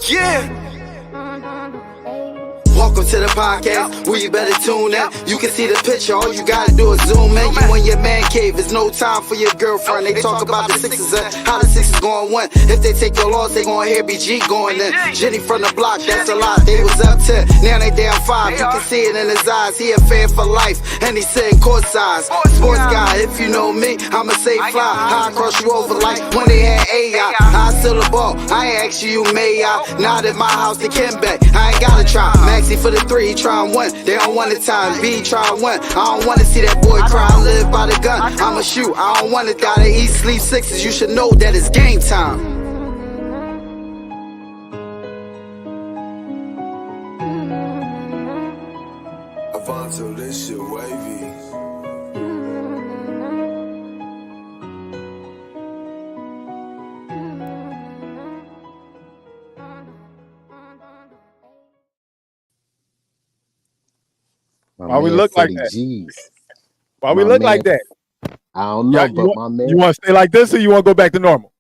Yeah. Welcome to the podcast, where you better tune in. You can see the picture, all you gotta do is zoom in. You in your man cave, it's no time for your girlfriend. They talk about the Sixers and how the Sixers gon' win. If they take your loss, they gon' hear BG going in. Jenny from the block, that's a lot. They was up 10, now they down 5. You can see it in his eyes, he a fan for life, and he sitting courtside. Sports guy, if you know me, I'ma say fly. I cross you over like when they had AI. I still the ball, I ain't ask you, may I? Not at my house, they can back. I ain't gotta try. Maxie for the 3, he try and win. They don't want the time. B try and win. I don't wanna see that boy cry. I live by the gun. I'ma shoot. I don't wanna die. They eat, sleep Sixes. You should know that it's game time. Avanto, this shit wavy. Why we look like that? G's. Why we look like that? I don't know, but my man. You want to stay like this or you want to go back to normal?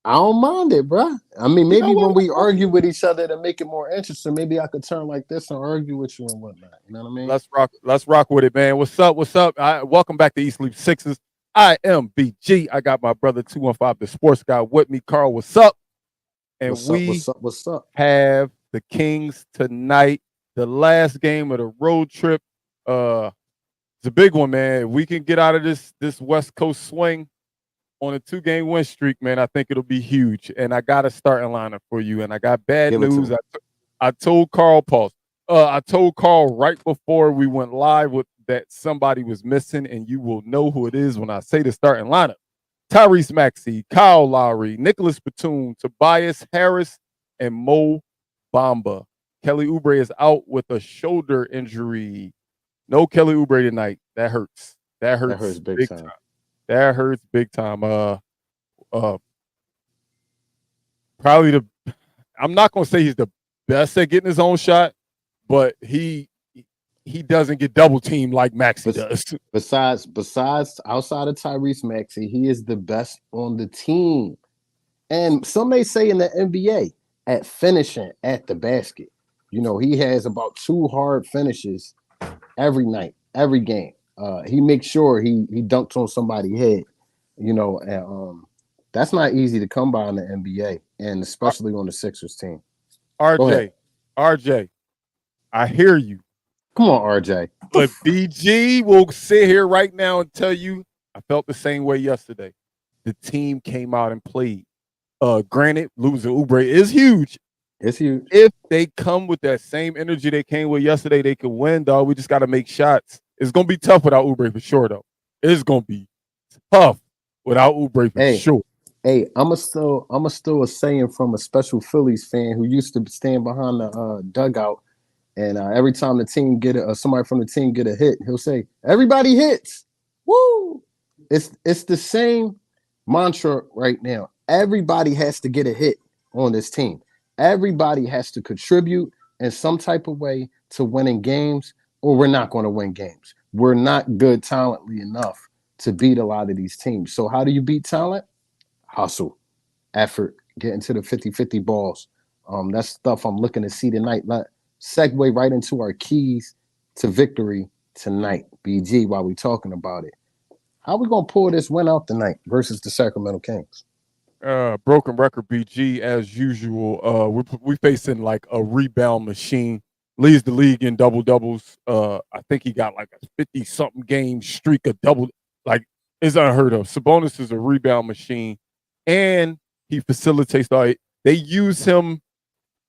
I don't mind it, bro. I mean, maybe when we argue with each other to make it more interesting, maybe I could turn like this and argue with you and whatnot. You know what I mean? Let's rock with it, man. What's up? Welcome back to East Sleep Sixes. I am BG. I got my brother 215, the sports guy, with me. Carl, what's up? And what's up? Have the Kings tonight, the last game of the road trip. It's a big one, man. If we can get out of this West Coast swing on a 2-game win streak, man, I think it'll be huge. And I got a starting lineup for you. And I got bad news. I told Carl I told Carl right before we went live that somebody was missing, and you will know who it is when I say the starting lineup. Tyrese Maxey, Kyle Lowry, Nicholas Batum, Tobias Harris, and Mo Bamba. Kelly Oubre is out with a shoulder injury. No Kelly Oubre tonight. That hurts. That hurts big time. That hurts big time. Probably I'm not gonna say he's the best at getting his own shot, but he doesn't get double teamed like Maxey does. Besides outside of Tyrese Maxey, he is the best on the team. And some may say in the NBA at finishing at the basket. You know, he has about 2 hard finishes every night, every game. He makes sure he dunks on somebody's head, you know, and that's not easy to come by in the NBA, and especially on the Sixers team. RJ, I hear you. Come on, RJ. But BG will sit here right now and tell you I felt the same way yesterday. The team came out and played. Granted, losing Oubre is huge. It's huge. If they come with that same energy they came with yesterday, they could win, dog. We just got to make shots. It's going to be tough without Oubre for sure, though. It's going to be tough without Oubre for sure. Hey, I'm still a saying from a special Phillies fan who used to stand behind the dugout, and every time the team somebody from the team get a hit, he'll say, "Everybody hits." Woo! It's the same mantra right now. Everybody has to get a hit on this team. Everybody has to contribute in some type of way to winning games, or we're not going to win games. We're not good talently enough to beat a lot of these teams. So how do you beat talent? Hustle, effort, get into the 50-50 balls. That's stuff I'm looking to see tonight. Let segue right into our keys to victory tonight. BG, while we're talking about it. How we going to pull this win out tonight versus the Sacramento Kings? Broken record BG as usual. We facing like a rebound machine. Leads the league in double doubles. I think he got like a 50-something game streak of double. Like, it's unheard of. Sabonis is a rebound machine, and he facilitates. They use him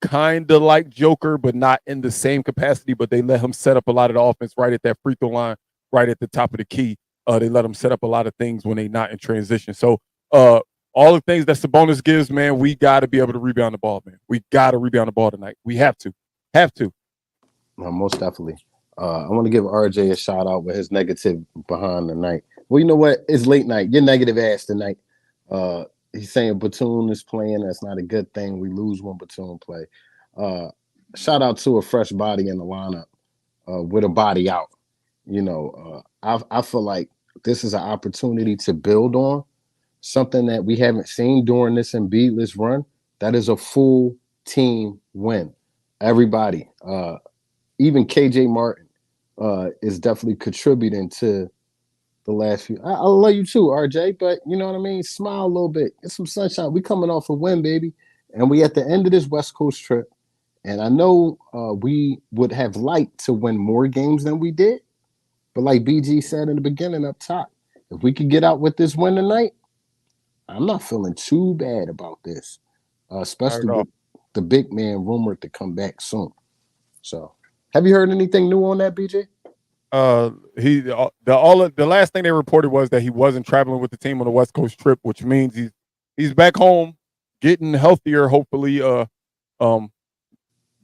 kind of like Joker, but not in the same capacity. But they let him set up a lot of the offense right at that free throw line, right at the top of the key. They let him set up a lot of things when they're not in transition. So, all the things that Sabonis gives, man, we got to be able to rebound the ball, man. We got to rebound the ball tonight. We have to. Most definitely. I want to give RJ a shout out with his negative behind the night. Well, you know what? It's late night. You're negative ass tonight. He's saying Batum is playing. That's not a good thing. We lose when Batum play. Shout out to a fresh body in the lineup with a body out. You know, I feel like this is an opportunity to build on something that we haven't seen during this Embiidless run. That is a full team win. Everybody, even KJ Martin, is definitely contributing to the last few. I love you too, RJ, but you know what I mean? Smile a little bit. Get some sunshine. We coming off a win, baby. And we at the end of this West Coast trip. And I know we would have liked to win more games than we did. But like BG said in the beginning up top, if we could get out with this win tonight, I'm not feeling too bad about this, Not especially at all. with the big man rumored to come back soon. So, have you heard anything new on that, BJ? The last thing they reported was that he wasn't traveling with the team on the West Coast trip, which means he's back home, getting healthier. Hopefully, um,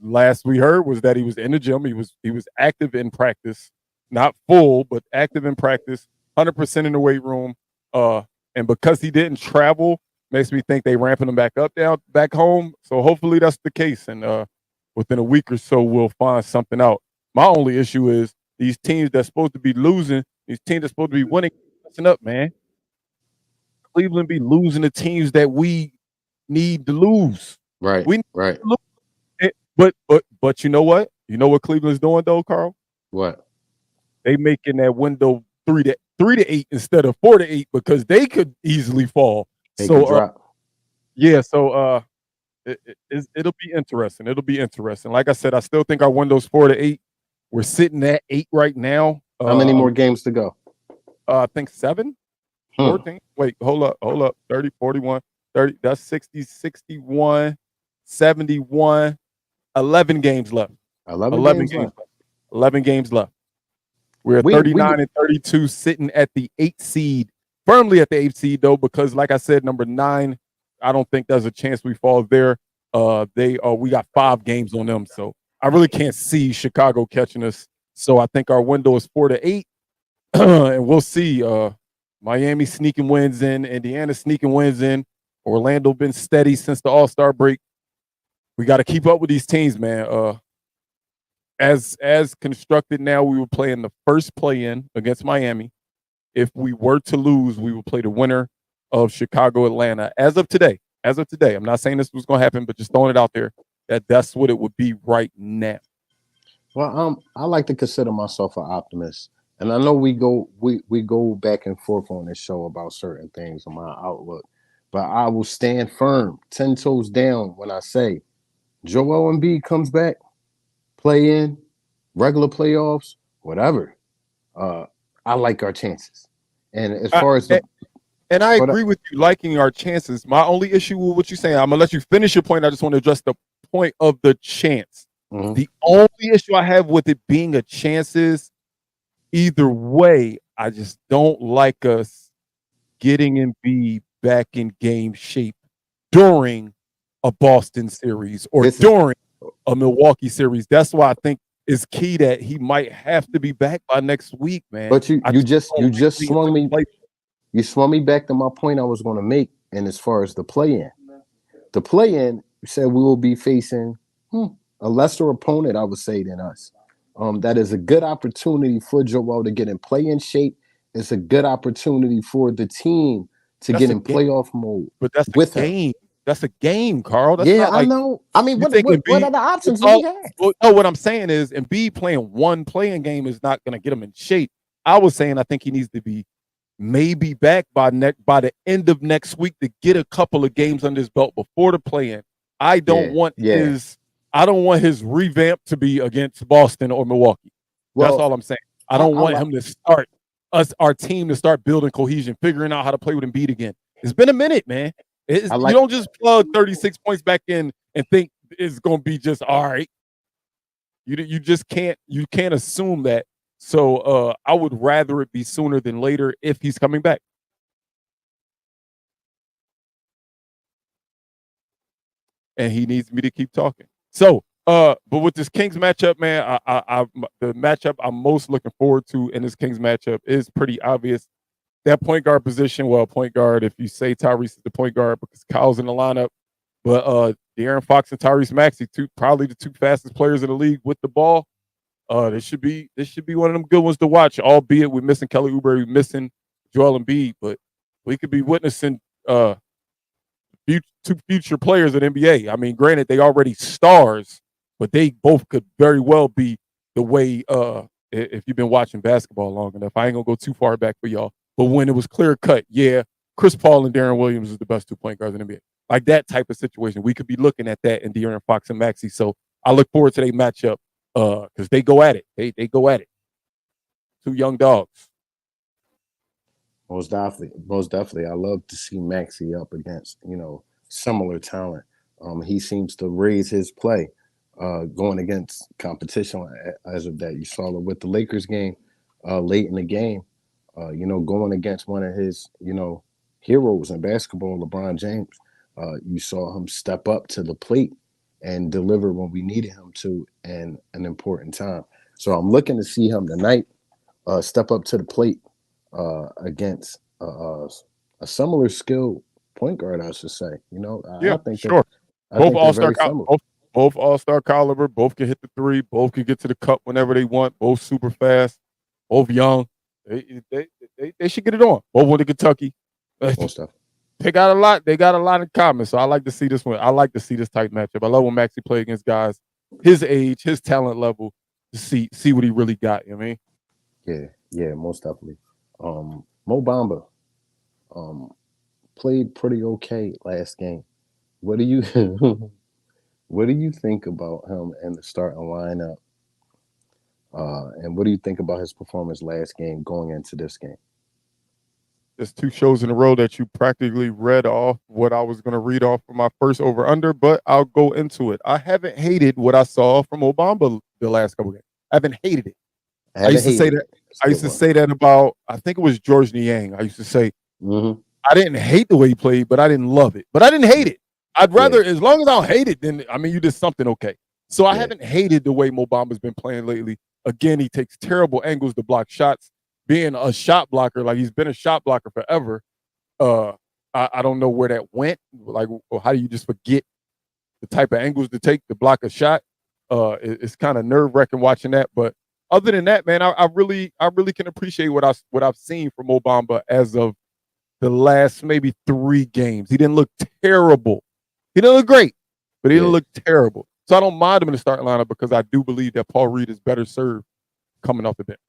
last we heard was that he was in the gym. He was active in practice, not full, but active in practice, 100% in the weight room. And because he didn't travel, makes me think they ramping him back home. So hopefully that's the case, and within a week or so we'll find something out. My only issue is these teams that's supposed to be losing, these teams that's supposed to be winning, messing up, man. Cleveland be losing the teams that we need to lose. Right, We need right. to lose. But you know what? You know what Cleveland's doing though, Carl? What? They making that window 3 to 8 instead of 4 to 8 because they could easily fall. They could So drop. yeah, so it'll be interesting. It'll be interesting. Like I said, I still think our window's 4 to 8. We're sitting at 8 right now. How many more games to go? I think 7, 14. Wait, hold up. 30, 41, 30. That's 60, 61, 71. 11 games left. 11 11 games games left. left. 11 games left. We're 39 and 32, sitting at the 8th seed, firmly at the 8th seed though, because like I said, number 9, I don't think there's a chance we fall there. We got 5 games on them, so I really can't see Chicago catching us. So I think our window is 4 to 8, and we'll see. Miami sneaking wins in, Indiana sneaking wins in. Orlando been steady since the All-Star break. We got to keep up with these teams, man. As constructed now, we will play in the first play-in against Miami. If we were to lose, we will play the winner of Chicago, Atlanta. As of today, I'm not saying this was going to happen, but just throwing it out there that's what it would be right now. Well, I like to consider myself an optimist, and I know we go back and forth on this show about certain things on my outlook, but I will stand firm, 10 toes down when I say Joel Embiid comes back, play in, regular playoffs, whatever. I like our chances, and as far as and I agree with you liking our chances. My only issue with what you're saying, I'm gonna let you finish your point. I just want to address the point of the chance. Mm-hmm. The only issue I have with it being a chance is either way, I just don't like us getting Embiid back in game shape during a Boston series or during a Milwaukee series. That's why I think it's key that he might have to be back by next week, man. But you just swung me. You swung me back to my point I was going to make. And as far as the play-in, you said we will be facing a lesser opponent, I would say, than us. That is a good opportunity for Joel to get in play-in shape. It's a good opportunity for the team to get in playoff mode. But that's a game. That's a game, Carl. That's yeah, not like, I know. I mean, what are the options we have? No, what I'm saying is Embiid playing one playing game is not going to get him in shape. I was saying I think he needs to be maybe back by the end of next week to get a couple of games under his belt before the play-in. I don't want his revamp to be against Boston or Milwaukee. That's all I'm saying. I don't want him to start our team to start building cohesion, figuring out how to play with Embiid again. It's been a minute, man. You don't just plug 36 points back in and think it's going to be just all right. You just can't assume that. So I would rather it be sooner than later if he's coming back. And he needs me to keep talking. So, but with this Kings matchup, man, the matchup I'm most looking forward to in this Kings matchup is pretty obvious. That point guard position, well, point guard, if you say Tyrese is the point guard because Kyle's in the lineup, but De'Aaron Fox and Tyrese Maxey, probably the 2 fastest players in the league with the ball. This should be one of them good ones to watch, albeit we're missing Kelly Oubre, we're missing Joel Embiid, but we could be witnessing two future players in the NBA. I mean, granted, they already stars, but they both could very well be the way. If you've been watching basketball long enough, I ain't gonna go too far back for y'all. But when it was clear cut, yeah, Chris Paul and Darren Williams is the best 2 point guards in the NBA. Like that type of situation, we could be looking at that in De'Aaron Fox and Maxey. So I look forward to their matchup because they go at it. They go at it. 2 young dogs. Most definitely, most definitely. I love to see Maxey up against similar talent. He seems to raise his play going against competition as of that. You saw it with the Lakers game late in the game. Going against one of his heroes in basketball, LeBron James. You saw him step up to the plate and deliver when we needed him to in an important time. So I'm looking to see him tonight step up to the plate against a similar skill point guard, I should say. Yeah, I think sure. both Both all-star caliber. Both can hit the three. Both can get to the cup whenever they want. Both super fast. Both young. They should get it on. Both went to Kentucky. Stuff. They got a lot. They got a lot in common. So I like to see this one. I like to see this type matchup. I love when Maxey play against guys his age, his talent level, to see what he really got. You know what I mean? Yeah, most definitely. Mo Bamba played pretty okay last game. What do you what do you think about him in the starting lineup? And what do you think about his performance last game going into this game? There's 2 shows in a row that you practically read off what I was going to read off for my first over-under, but I'll go into it. I haven't hated what I saw from Obama the last couple games. I haven't hated it. I used to say that. I used to say that about, I think it was George Niang. I used to say, I didn't hate the way he played, but I didn't love it. But I didn't hate it. I'd rather, as long as I don't hate it, then, I mean, you did something okay. So I haven't hated the way Mo Bamba's been playing lately. Again, he takes terrible angles to block shots. Being a shot blocker, like he's been a shot blocker forever. I don't know where that went. Like, how do you just forget the type of angles to take to block a shot? It's kind of nerve-wracking watching that. But other than that, man, I really can appreciate what I've seen from Mo Bamba as of the last maybe 3 games. He didn't look terrible. He didn't look great, but he didn't look terrible. So I don't mind him in the starting lineup because I do believe that Paul Reed is better served coming off the bench.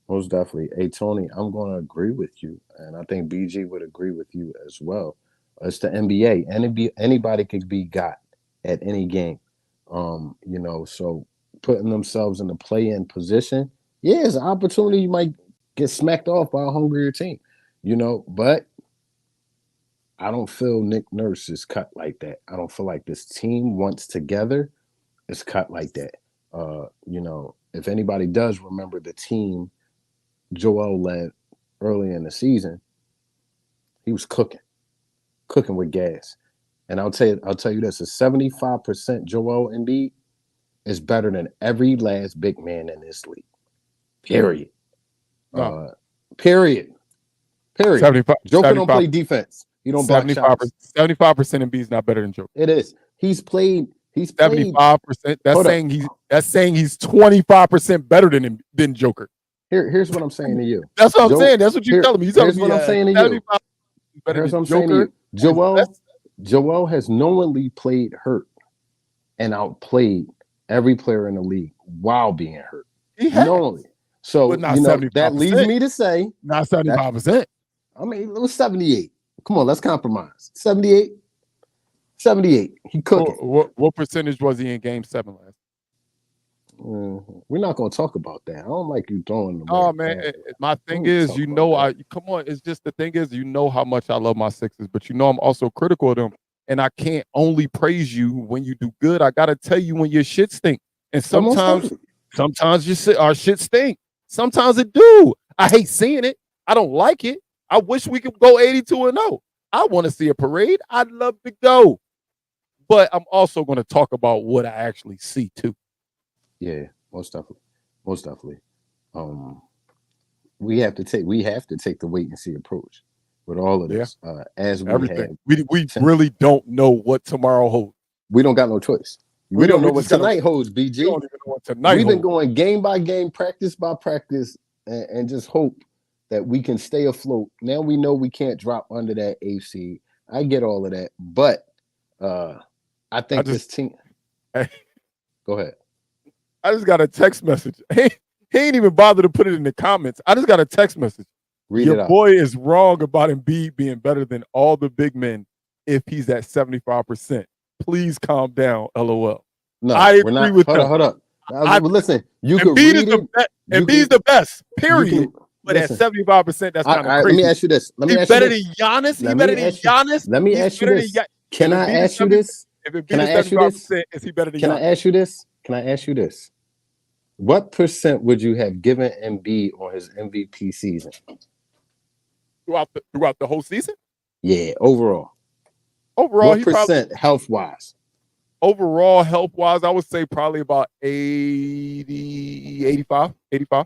Most definitely. Hey, Tony, I'm going to agree with you, and I think BG would agree with you as well. It's the NBA. Anybody could be got at any game. So putting themselves in the play-in position, it's an opportunity. You might get smacked off by a hungrier team, but I don't feel Nick Nurse is cut like that. I don't feel like this team once together is cut like that. If anybody does remember the team Joel led early in the season, he was cooking with gas. And I'll tell you this: a 75% Joel Embiid is better than every last big man in this league. Period. No. Period. 75, Joker don't play defense. He don't block shots. 75% Embiid is not better than Joker. It is. He's played 75%. That's saying he's 25% better than Joker. Here's what I'm saying to you. That's what I'm saying. That's what you're telling me. Here's what I'm saying to you. Here's what I'm saying to you. Joel has knowingly played hurt and outplayed every player in the league while being hurt. Knowingly. So that leads me to say not 75%. I mean, it was 78. Come on, let's compromise. 78. 78. He cooked. What percentage was he in Game 7 last? We're not going to talk about that. I don't like you throwing them. Oh man, my thing is, come on. It's just the thing is, how much I love my Sixers, but I'm also critical of them, and I can't only praise you when you do good. I gotta tell you when your shit stink, and sometimes our shit stink. Sometimes it do. I hate seeing it. I don't like it. I wish we could go 82-0. I want to see a parade. I'd love to go, but I'm also going to talk about what I actually see too. Yeah, most definitely. We have to take the wait and see approach with all of this. As we everything, we really don't know what tomorrow holds. We don't got no choice. We don't know what tonight holds. BG, we don't even know what tonight. We've been going game by game, practice by practice, and just hope that we can stay afloat. Now we know we can't drop under that AC. I get all of that, but I think this team. Go ahead. I just got a text message. He ain't even bothered to put it in the comments. I just got a text message. Read Your it out. boy is wrong about Embiid being better than all the big men if he's at 75%. Please calm down, LOL. No, I we're agree not. with Hold him. up, hold up. Listen, you Embiid can read is it. Embiid's the best, period. Can, but listen, at 75%, that's kind of crazy. let me ask you this. Let me He's ask you better this. than Giannis. Let He's me better than ask you- Giannis. Let me He's ask you better this. than Can I ask you this? If Embiid Can is I ask you this? 75%, is he better than Can Giannis? I ask you this? Can I ask you this? What percent would you have given Embiid on his MVP season? Throughout the whole season? Yeah, overall. Overall, What percent health-wise? Overall, health-wise, I would say probably about 80, 85. 85?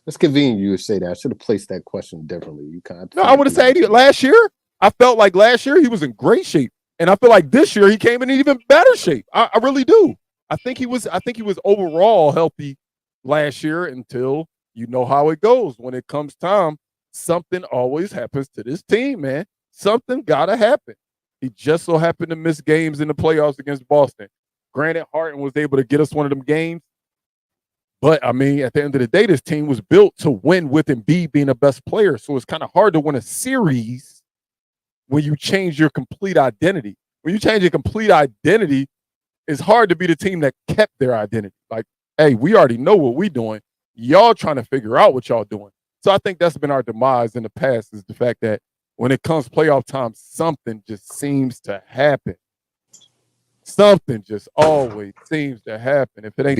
It's convenient you would say that. I should have placed that question differently. You kind of I would have said 80. Last year, I felt like last year he was in great shape. And I feel like this year he came in even better shape. I really do. I think he was overall healthy last year until you know how it goes. When it comes time, something always happens to this team, man. Something gotta happen. He just so happened to miss games in the playoffs against Boston. Granted, Harden was able to get us one of them games. But, I mean, at the end of the day, this team was built to win with Embiid being the best player. So it's kind of hard to win a series when you change your complete identity. When you change your complete identity, it's hard to be the team that kept their identity. Like, hey, we already know what we're doing. Y'all trying to figure out what y'all doing. So I think that's been our demise in the past, is the fact that when it comes playoff time, something just seems to happen. Something just always seems to happen. If it ain't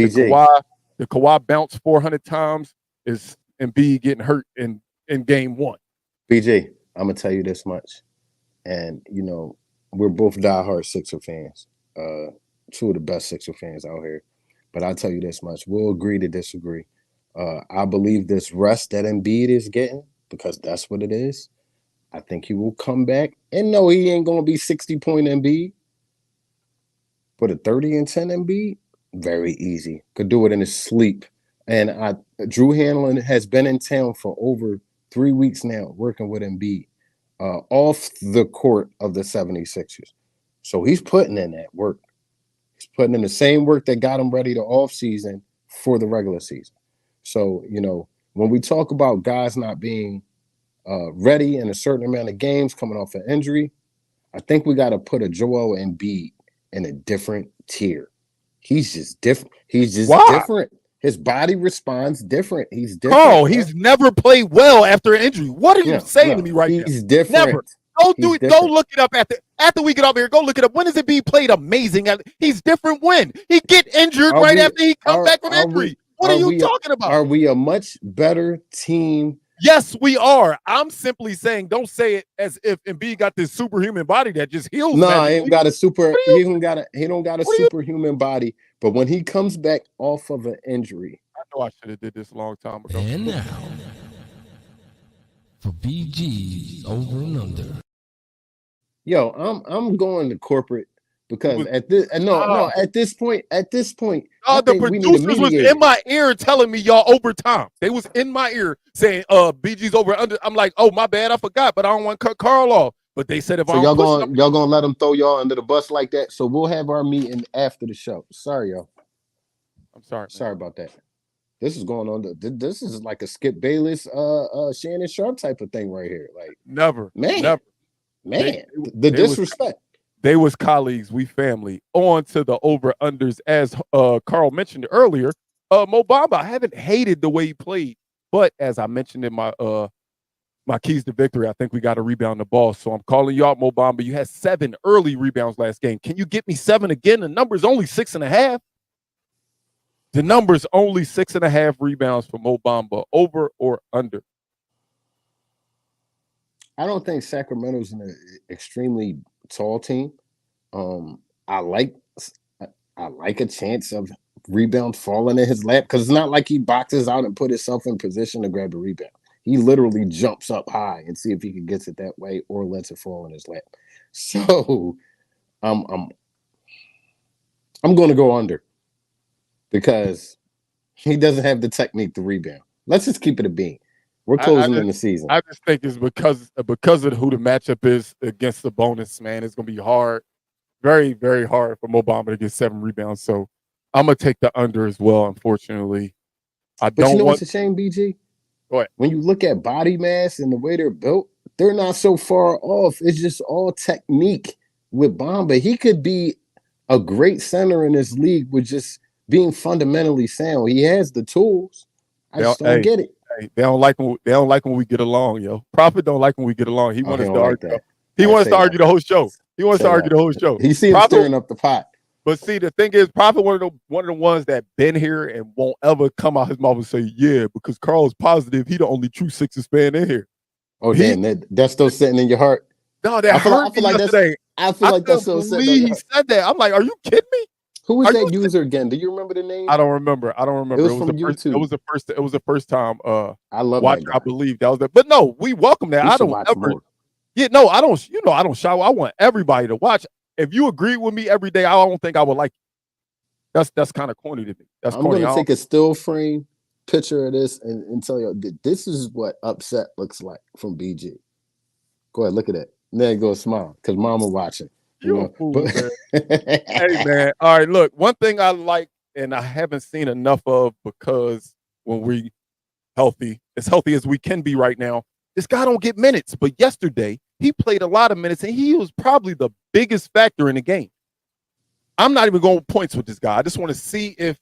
the Kawhi bounce 400 times, is Embiid getting hurt in game one. BJ, I'm going to tell you this much. And, we're both diehard Sixer fans. Two of the best Sixer fans out here. But I'll tell you this much. We'll agree to disagree. I believe this rest that Embiid is getting, because that's what it is, I think he will come back. And no, he ain't going to be 60-point Embiid. But a 30 and 10 Embiid, very easy. Could do it in his sleep. And Drew Hanlon has been in town for over 3 weeks now working with Embiid off the court of the 76ers. So he's putting in that work. He's putting in the same work that got him ready to offseason for the regular season. So, when we talk about guys not being ready in a certain amount of games coming off an injury, I think we got to put a Joel Embiid in a different tier. He's just different. Different. His body responds different. He's different. Oh, he's never played well after an injury. What are you saying to me right now? He's different. Never. Go look it up after we get off here. Go look it up. When has Embiid played amazing? He's different when? He get injured after he comes back from injury. What are you talking about? Are we a much better team? Yes, we are. I'm simply saying, don't say it as if Embiid got this superhuman body that just heals. No, he ain't got a he don't got a superhuman body. But when he comes back off of an injury, I know I should have did this a long time ago. And now for BG's Over and Under. Yo, I'm going to corporate because at this point, the producers was in my ear telling me y'all overtime. They was in my ear saying BG's over under. I'm like, oh my bad, I forgot, but I don't want to cut Carl off. But they said if y'all gonna let them throw y'all under the bus like that. So we'll have our meeting after the show. Sorry, y'all. I'm sorry. Man. Sorry about that. This is going on. This is like a Skip Bayless, Shannon Sharp type of thing right here. Like never. The disrespect. They was colleagues, we family. On to the over-unders. As Carl mentioned earlier, Mo Bamba, I haven't hated the way he played. But as I mentioned in my my keys to victory, I think we got to rebound the ball. So I'm calling you out, Mo Bamba. You had 7 early rebounds last game. Can you get me 7 again? The number's only 6.5. The number's only 6.5 rebounds for Mo Bamba. Over or under? I don't think Sacramento's an extremely tall team. I like a chance of rebound falling in his lap because it's not like he boxes out and put himself in position to grab a rebound. He literally jumps up high and see if he can get it that way or lets it fall in his lap. So I'm going to go under because he doesn't have the technique to rebound. Let's just keep it a bean. We're I closing just, in the season. I just think it's because of who the matchup is against the bonus, man. It's gonna be hard, very, very hard for Mo Bamba to get 7 rebounds. So I'm gonna take the under as well, unfortunately. I But you don't know what's want a shame, BG? go ahead. When you look at body mass and the way they're built, they're not so far off. It's just all technique with Bamba. He could be a great center in this league with just being fundamentally sound. He has the tools. I They just don't, don't hey, get it. hey, they don't like when we get along, yo. Prophet don't like when we get along. He Oh, he wants us don't to like argue. that. He I wants say to that. argue the whole show. He wants to Say argue that. the whole show. He see him Prophet, stirring up the pot. but see, the thing is, Prophet one of the ones that been here and won't ever come out his mouth and say, yeah, because Carl's positive. He the only true Sixers fan in here. Oh, He damn, that's still sitting in your heart. no, that I hurt feel me like yesterday. I feel I like that's couldn't still sitting on believe your he heart. said that. I'm like, are you kidding me? Who was Are that you? user again? Do you remember the name? I don't remember. It was It was from the first. It YouTube. was the first. It was the first time. I love Watch. that I guy. believe that was that. But no, we welcome that. We I should don't watch ever. more. Yeah, no, I don't. You know, I don't shower. I want everybody to watch. If you agree with me every day, I don't think I would like it. That's kind of corny to me. That's I'm corny. gonna take a still frame picture of this and tell you this is what upset looks like from BG. Go ahead, look at that. There you go, smile, because mama watching. You You a know, fool, man. Hey, man. All right, look. One thing I like, and I haven't seen enough of because when we healthy, as healthy as we can be right now, this guy don't get minutes. But yesterday, he played a lot of minutes, and he was probably the biggest factor in the game. I'm not even going points with this guy. I just want to see if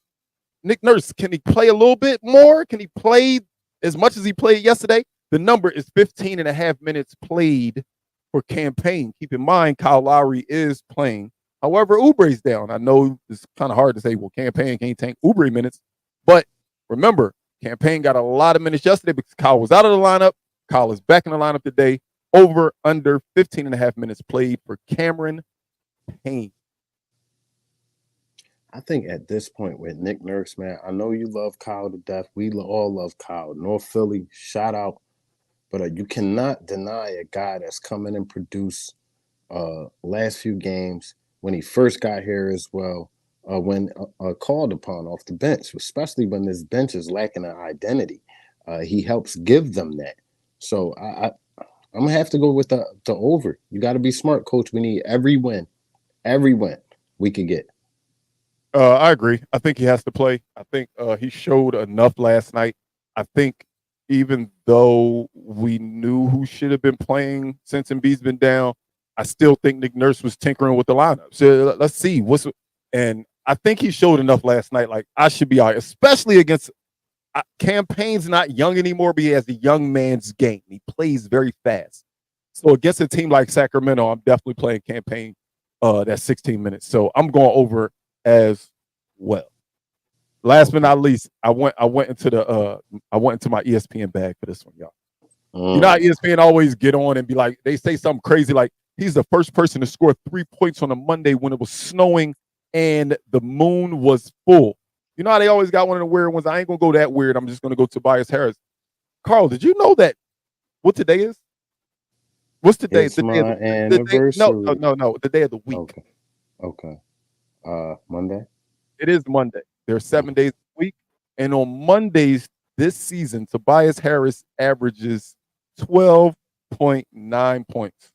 Nick Nurse, can he play a little bit more? Can he play as much as he played yesterday? The number is 15 and a half minutes played for campaign. Keep in mind, Kyle Lowry is playing. However, Oubre's down. I know it's kind of hard to say, well, campaign can't tank Oubre minutes. But remember, campaign got a lot of minutes yesterday because Kyle was out of the lineup. Kyle is back in the lineup today. Over, under 15 and a half minutes played for Cameron Payne. I think at this point with Nick Nurse, man, I know you love Kyle to death. We all love Kyle. North Philly, shout out. But you cannot deny a guy that's come in and produced last few games when he first got here as well, when called upon off the bench, especially when this bench is lacking an identity. He helps give them that. So I'm going to have to go with the over. You got to be smart, coach. We need every win we could get. I agree. I think he has to play. I think he showed enough last night. I think even though we knew who should have been playing since Embiid's been down, I still think Nick Nurse was tinkering with the lineup. So let's see and I think he showed enough last night. Like I should be all right, especially against Campaign's not young anymore, but he has a young man's game. He plays very fast. So against a team like Sacramento, I'm definitely playing Campaign that 16 minutes. So I'm going over as well. Last but not least, I went into my ESPN bag for this one, y'all. You know how ESPN always get on and be like, they say something crazy like he's the first person to score 3 points on a Monday when it was snowing and the moon was full. You know how they always got one of the weird ones? I ain't gonna go that weird. I'm just gonna go Tobias Harris. Carl, did you know that what today is? What's today? It's my anniversary. No. The day of the week. Okay. Monday. It is Monday. There are 7 days a week. And on Mondays this season, Tobias Harris averages 12.9 points.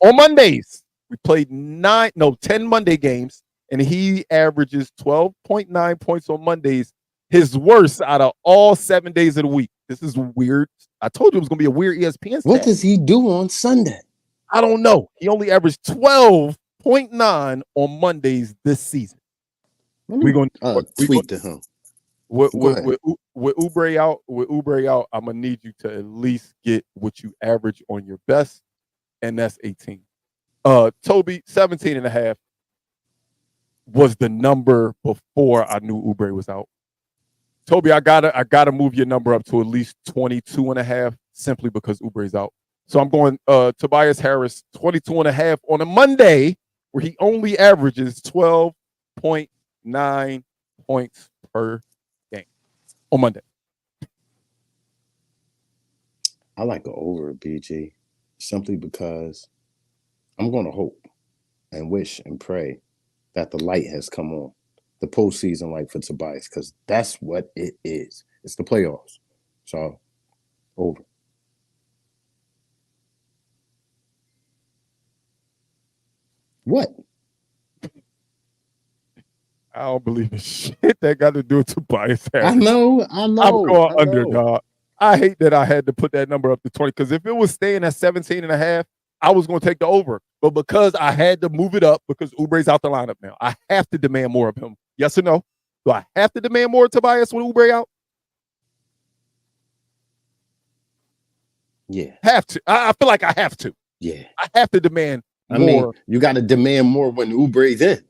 On Mondays, we played 10 Monday games, and he averages 12.9 points on Mondays. His worst out of all 7 days of the week. This is weird. I told you it was going to be a weird ESPN stat. What does he do on Sunday? I don't know. He only averaged 12.9 on Mondays this season. We're going to tweet to him. With Oubre out, I'm gonna need you to at least get what you average on your best, and that's 18. Toby, 17 and a half was the number before I knew Oubre was out. Toby, I gotta move your number up to at least 22 and a half simply because Oubre's out. So I'm going Tobias Harris 22 and a half on a Monday where he only averages 12.9 points per game on Monday. I like an over BG simply because I'm going to hope and wish and pray that the light has come on, the postseason light for Tobias, because that's what it is. It's the playoffs. So Over. What? I don't believe in shit that got to do with Tobias Harris. I know. I'm going under, dog. I hate that I had to put that number up to 20 because if it was staying at 17 and a half, I was going to take the over. But because I had to move it up because Oubre's out the lineup now, I have to demand more of him. Yes or no? Do I have to demand more of Tobias with Oubre out? Yeah. Have to. I feel like I have to. Yeah. I have to demand more. I mean, you got to demand more when Oubre's in.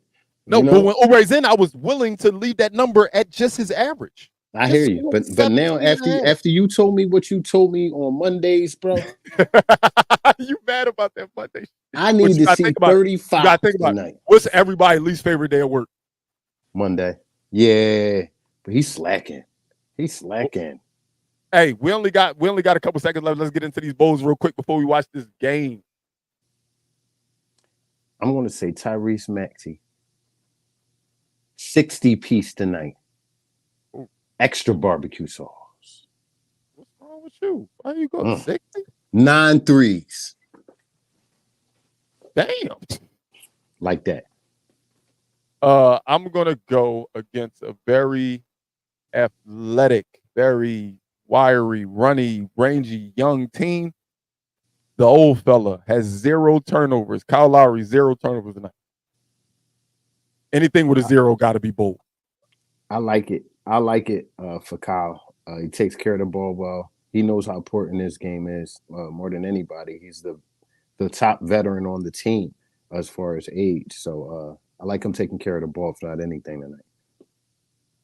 No, but when Oubre's in, I was willing to leave that number at just his average. I hear you, but now after you told me what you told me on Mondays, bro, you mad about that Monday? I need to see 35 tonight. What's everybody's least favorite day of work? Monday. Yeah, but he's slacking. He's slacking. Hey, we only got a couple seconds left. Let's get into these bowls real quick before we watch this game. I'm going to say Tyrese Maxey. 60-piece tonight. Extra barbecue sauce. What's wrong with you? Why you go 60? 9 threes. Damn. Like that. I'm gonna go against a very athletic, very wiry, runny, rangy young team. The old fella has 0 turnovers. Kyle Lowry, 0 turnovers tonight. Anything with a 0 got to be bold. I like it. I like it for Kyle. He takes care of the ball well. He knows how important this game is more than anybody. He's the top veteran on the team as far as age. So I like him taking care of the ball, if not anything, tonight.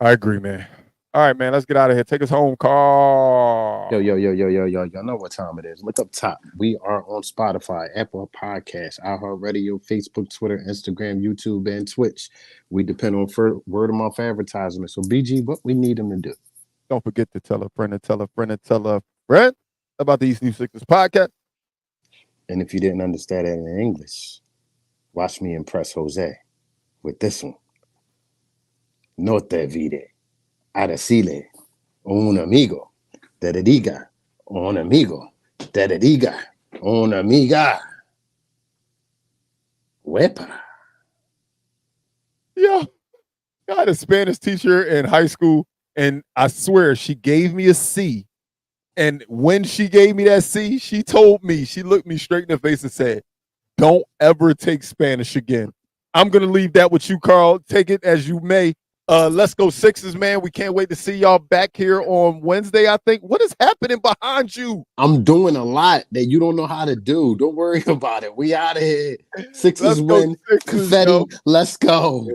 I agree, man. All right, man. Let's get out of here. Take us home, Carl. Yo. Y'all know what time it is. Look up top. We are on Spotify, Apple Podcasts, iHeartRadio, Facebook, Twitter, Instagram, YouTube, and Twitch. We depend on word of mouth advertisement. So, BG, what we need them to do? Don't forget to tell a friend and tell a friend and tell a friend about the East New Sixers podcast. And if you didn't understand it in English, watch me impress Jose with this one. No te vide a decirle un amigo te diga un amigo te diga una amiga. Wepa. Yo, I had a Spanish teacher in high school, and I swear she gave me a C. And when she gave me that C, she told me, she looked me straight in the face and said, "Don't ever take Spanish again." I'm going to leave that with you, Carl. Take it as you may. Let's go Sixers, man. We can't wait to see y'all back here on Wednesday, I think. What is happening behind you? I'm doing a lot that you don't know how to do. Don't worry about it. We out of here. Sixers win. Confetti. Let's go.